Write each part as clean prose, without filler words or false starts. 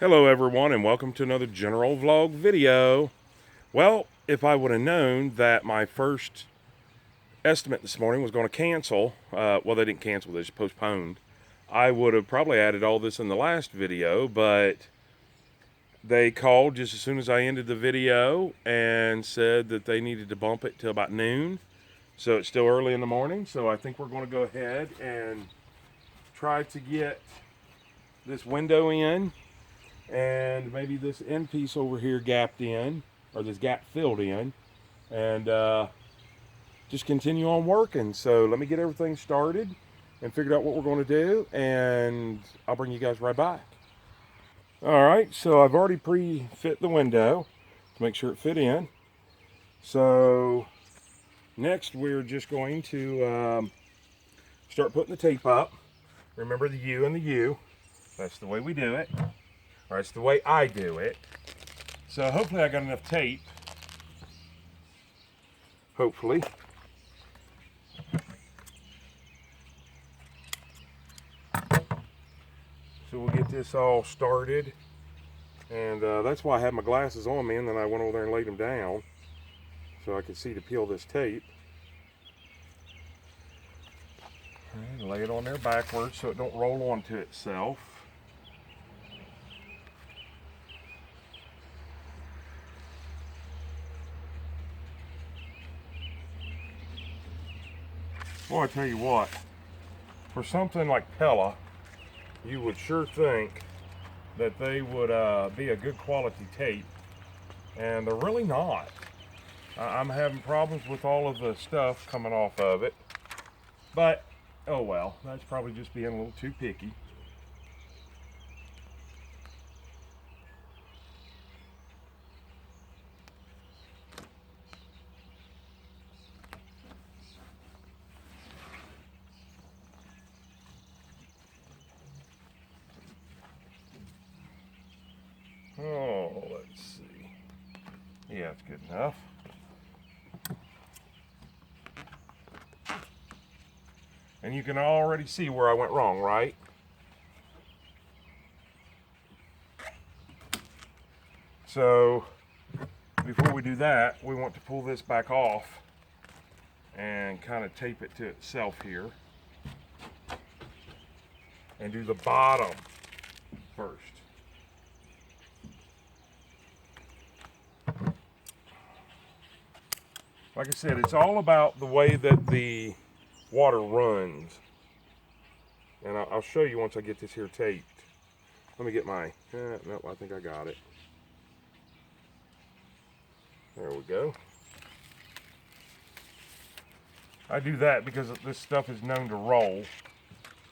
Hello everyone and welcome to another general vlog video. Well, if I would have known that my first estimate this morning was going to cancel, well they didn't cancel, they just postponed, I would have probably added all this in the last video, but they called just as soon as I ended the video and said that they needed to bump it till about noon. So it's still early in the morning, so I think we're going to go ahead and try to get this window in. And maybe this end piece over here gapped in, or this gap filled in, and just continue on working. So let me get everything started and figure out what we're going to do, and I'll bring you guys right back. All right, so I've already pre-fit the window to make sure it fit in. So next we're just going to start putting the tape up. Remember the U and the U. That's the way we do it. Or it's the way I do it. So hopefully I got enough tape. Hopefully. So we'll get this all started. And that's why I had my glasses on me, and then I went over there and laid them down so I could see to peel this tape. And lay it on there backwards so it don't roll onto itself. Well, I tell you what, for something like Pella, you would sure think that they would be a good quality tape, and they're really not. I'm having problems with all of the stuff coming off of it, but oh well, that's probably just being a little too picky. Oh, let's see. Yeah, it's good enough. And you can already see where I went wrong, right? So, before we do that, we want to pull this back off and kind of tape it to itself here. And do the bottom first. Like I said, it's all about the way that the water runs. And I'll show you once I get this here taped. Let me get my, no, I think I got it. There we go. I do that because this stuff is known to roll.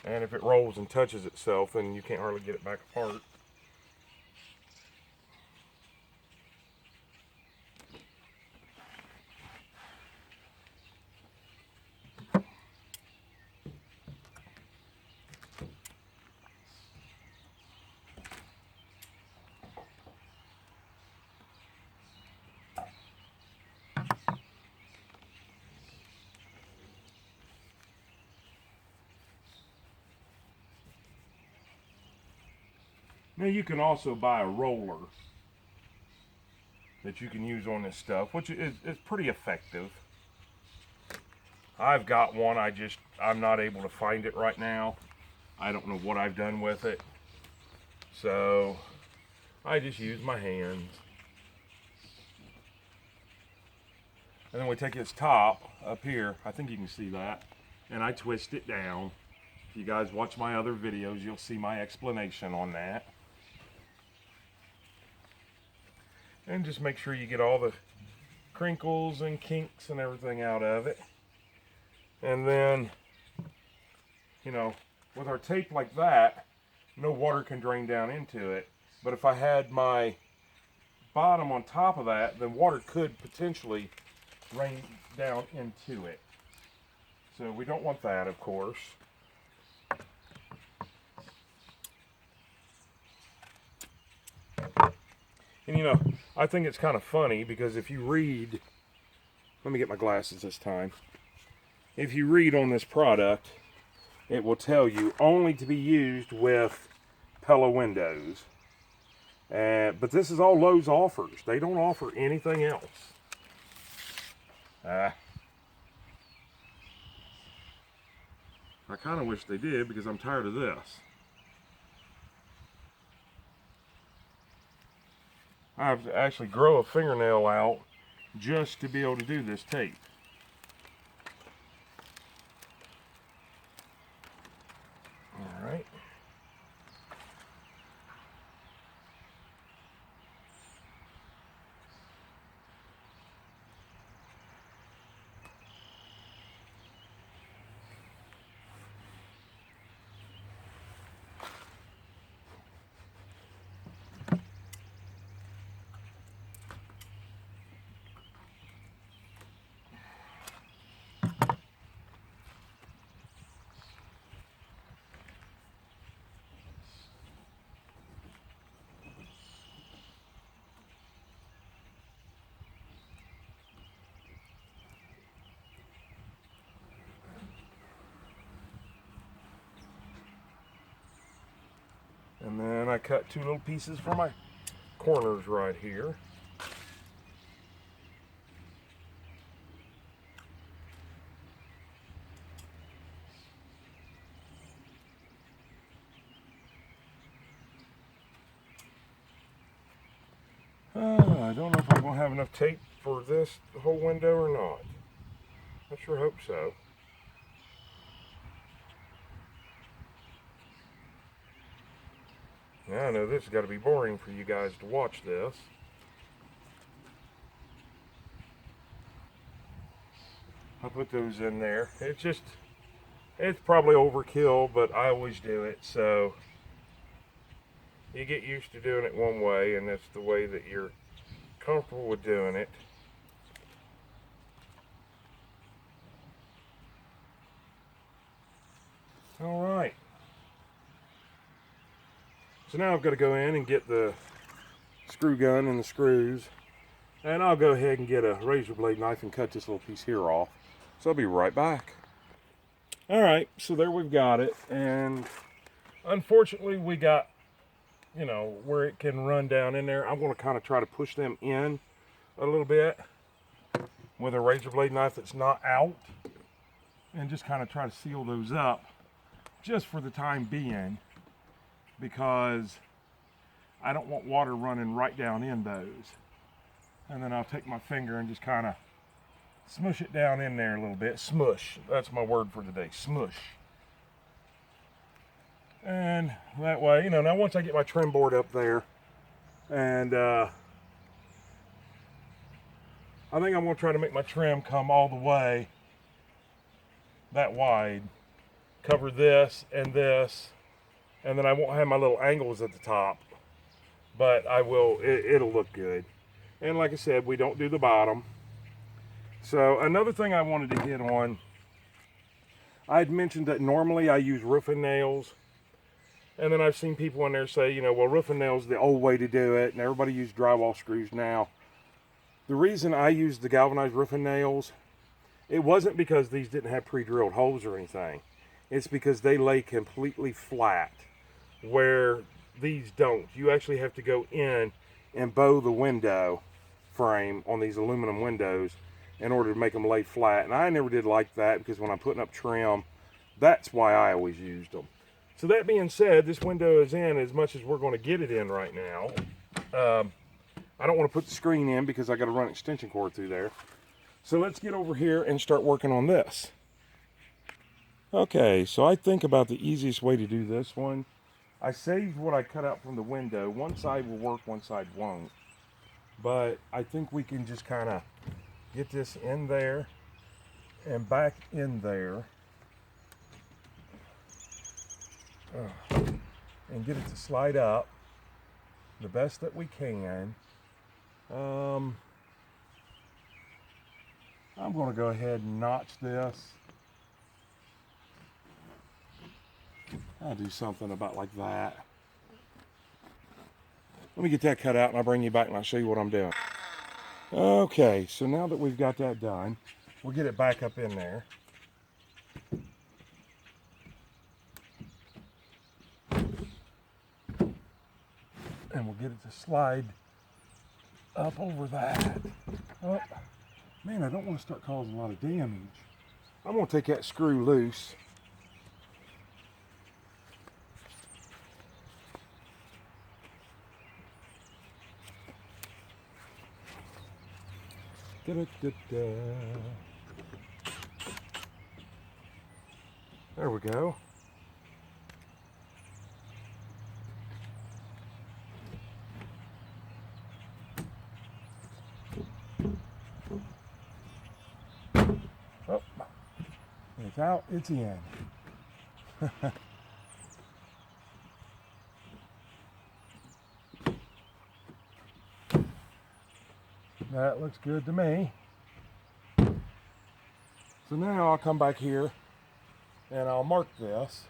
And if it rolls and touches itself, then you can't hardly get it back apart. Now you can also buy a roller that you can use on this stuff, which is pretty effective. I've got one, I'm not able to find it right now. I don't know what I've done with it. So I just use my hands. And then we take its top up here, I think you can see that, and I twist it down. If you guys watch my other videos, you'll see my explanation on that. And just make sure you get all the crinkles and kinks and everything out of it. And then, you know, with our tape like that, no water can drain down into it. But if I had my bottom on top of that, then water could potentially drain down into it. So we don't want that, of course. And you know, I think it's kind of funny because if you read, let me get my glasses this time. If you read on this product, it will tell you only to be used with Pella windows. But this is all Lowe's offers. They don't offer anything else. I kind of wish they did, because I'm tired of this. I have to actually grow a fingernail out just to be able to do this tape. All right. And then I cut 2 little pieces for my corners right here. I don't know if I'm going to have enough tape for this whole window or not. I sure hope so. Now I know this has got to be boring for you guys to watch this. I'll put those in there. It's probably overkill, but I always do it, so you get used to doing it one way, and that's the way that you're comfortable with doing it. All right. So now I've got to go in and get the screw gun and the screws, and I'll go ahead and get a razor blade knife and cut this little piece here off. So I'll be right back. All right, so there we've got it, and unfortunately we got, you know, where it can run down in there. I'm going to kind of try to push them in a little bit with a razor blade knife that's not out, and just kind of try to seal those up just for the time being, because I don't want water running right down in those. And then I'll take my finger and just kind of smush it down in there a little bit. Smush, that's my word for today, smush. And that way, you know, now once I get my trim board up there, and I think I'm going to try to make my trim come all the way that wide, cover this, and then I won't have my little angles at the top, but I will, it'll look good. And like I said, we don't do the bottom. So another thing I wanted to hit on, I had mentioned that normally I use roofing nails, and then I've seen people in there say, you know, well, roofing nails is the old way to do it, and everybody uses drywall screws now. The reason I used the galvanized roofing nails, it wasn't because these didn't have pre-drilled holes or anything. It's because they lay completely flat, where these don't. You actually have to go in and bow the window frame on these aluminum windows in order to make them lay flat. And I never did like that, because when I'm putting up trim, that's why I always used them. So that being said, this window is in as much as we're going to get it in right now. I don't want to put the screen in because I got to run extension cord through there. So let's get over here and start working on this. Okay, so I think about the easiest way to do this one. I saved what I cut out from the window. One side will work, one side won't. But I think we can just kind of get this in there and back in there. And get it to slide up the best that we can. I'm going to go ahead and notch this. I'll do something about like that. Let me get that cut out and I'll bring you back and I'll show you what I'm doing. Okay, so now that we've got that done, we'll get it back up in there. and we'll get it to slide up over that. Oh, man, I don't want to start causing a lot of damage. I'm going to take that screw loose. Da-da-da-da. There we go. Oh, it's out, it's in. That looks good to me. So now I'll come back here and I'll mark this.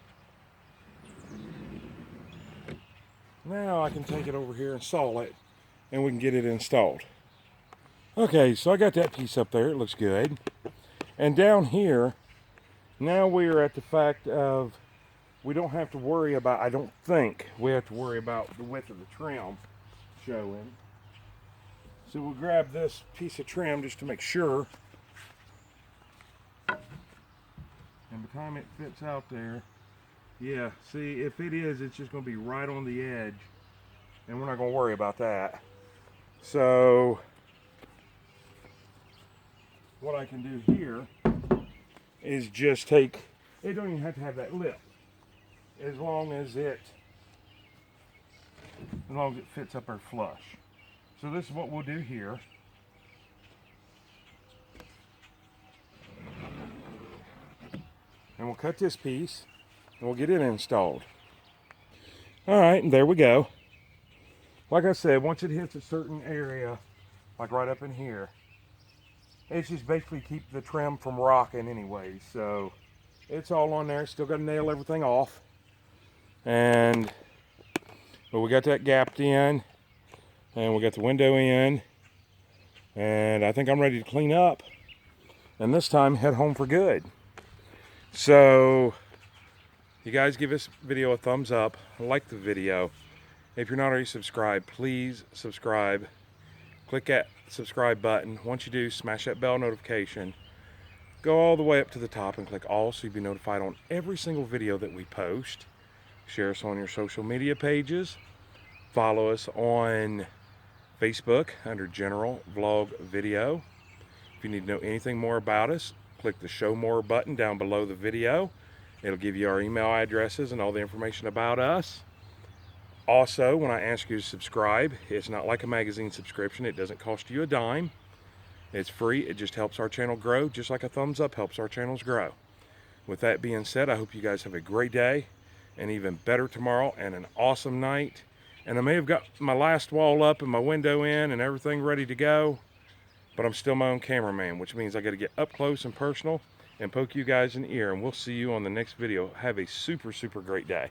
Now I can take it over here and saw it, and we can get it installed. Okay, so I got that piece up there. It looks good. And down here, now we are at the fact of we don't have to worry about, I don't think we have to worry about the width of the trim showing. So we'll grab this piece of trim just to make sure. And by the time it fits out there, yeah, see, if it is, it's just going to be right on the edge. And we're not going to worry about that. So what I can do here is just take, it don't even have to have that lip. As long as it fits up there flush. So this is what we'll do here. And we'll cut this piece and we'll get it installed. All right, and there we go. Like I said, once it hits a certain area, like right up in here, it's just basically keep the trim from rocking anyway. So it's all on there. Still got to nail everything off. And but we got that gapped in, and we got the window in, and I think I'm ready to clean up, and this time head home for good. So you guys give this video a thumbs up, like the video. If you're not already subscribed, please subscribe. Click that subscribe button. Once you do, smash that bell notification. Go all the way up to the top and click all so you'll be notified on every single video that we post. Share us on your social media pages. Follow us on Facebook under General Vlog Video. If you need to know anything more about us, click the Show More button down below the video. It'll give you our email addresses and all the information about us. Also, when I ask you to subscribe, it's not like a magazine subscription. It doesn't cost you a dime. It's free. It just helps our channel grow, just like a thumbs up helps our channels grow. With that being said, I hope you guys have a great day, and even better tomorrow, and an awesome night. And I may have got my last wall up and my window in and everything ready to go, but I'm still my own cameraman, which means I got to get up close and personal and poke you guys in the ear. And we'll see you on the next video. Have a super, super great day.